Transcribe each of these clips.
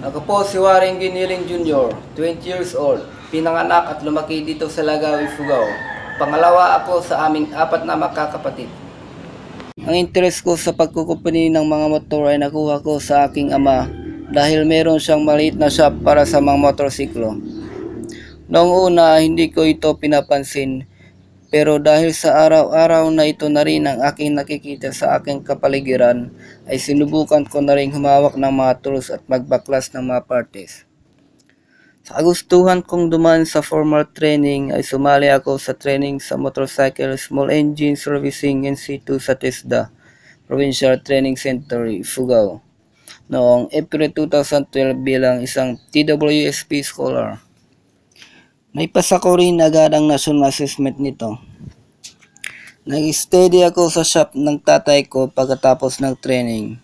Ako po si Warren Giniling Jr., 20 years old, pinanganak at lumaki dito sa Lagaw, Ifugao. Pangalawa ako sa aming 4 na magkakapatid. Ang interes ko sa pagkukumpuni ng mga motor ay nakuha ko sa aking ama dahil meron siyang maliit na shop para sa mga motorsiklo. Noong una hindi ko ito pinapansin, pero dahil sa araw-araw na ito na rin ang aking nakikita sa aking kapaligiran, ay sinubukan ko na rin humawak ng mga tools at magbaklas ng mga partes. Sa kagustuhan kong dumaan sa formal training ay sumali ako sa training sa Motorcycle Small Engine Servicing in situ sa TESDA, Provincial Training Center, Ifugao, noong April 2012 bilang isang TWSP scholar. Naipasa ko rin agad ang national assessment nito. Nag-steady ako sa shop ng tatay ko pagkatapos ng training.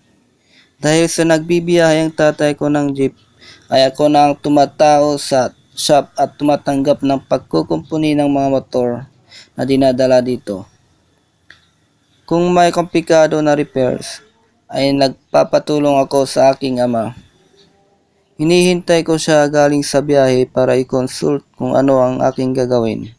Dahil sa nagbibiyahe ang tatay ko ng jeep, ay ako na ang tumatao sa shop at tumatanggap ng pagkukumpuni ng mga motor na dinadala dito. Kung may komplikado na repairs, ay nagpapatulong ako sa aking ama. Hinihintay ko siya galing sa biyahe para i-consult kung ano ang aking gagawin.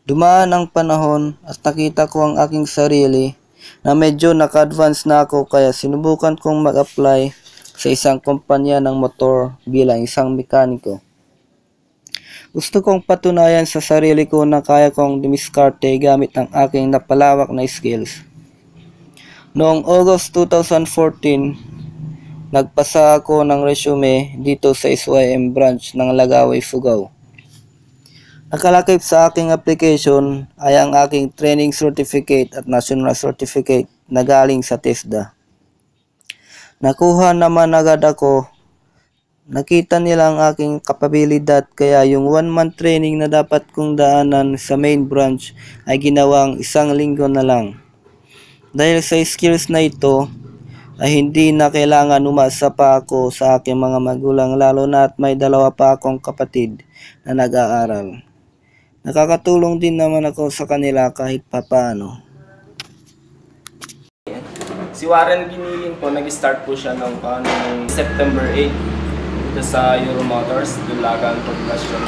Dumaan ang panahon at nakita ko ang aking sarili na medyo naka-advance na ako kaya sinubukan kong mag-apply sa isang kumpanya ng motor bilang isang mekaniko. Gusto kong patunayan sa sarili ko na kaya kong dumiskarte gamit ang aking napalawak na skills. Noong August 2014, nagpasa ako ng resume dito sa SYM branch ng Lagaw, Ifugao. Nakalakip sa aking application ay ang aking training certificate at national certificate na galing sa TESDA. Nakuha naman agad ako. Nakita nila ang aking kapabilidad kaya yung 1-month training na dapat kong daanan sa main branch ay ginawang 1 linggo na lang. Dahil sa skills na ito, ay hindi na kailangan umasa pa ako sa aking mga magulang lalo na at may 2 pa akong kapatid na nag-aaral. Nakakatulong din naman ako sa kanila kahit papaano. Si Warren Giniling po, nag-start po siya noong September 8 dito sa Euro Motors, Dulagan, Poblacion.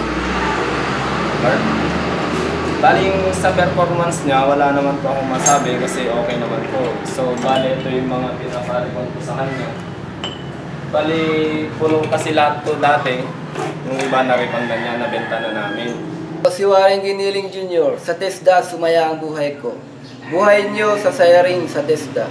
Bali sa performance niya, wala naman po akong masabi kasi okay naman po. So, bali ito yung mga pinaka-report ko sa kanya. Bali, puno kasi lahat to dati. Yung iba na-refundan niya, nabenta na namin. Si Warren Giniling Jr., sa TESDA sumaya ang buhay ko. Buhay niyo sa sayaring sa TESDA.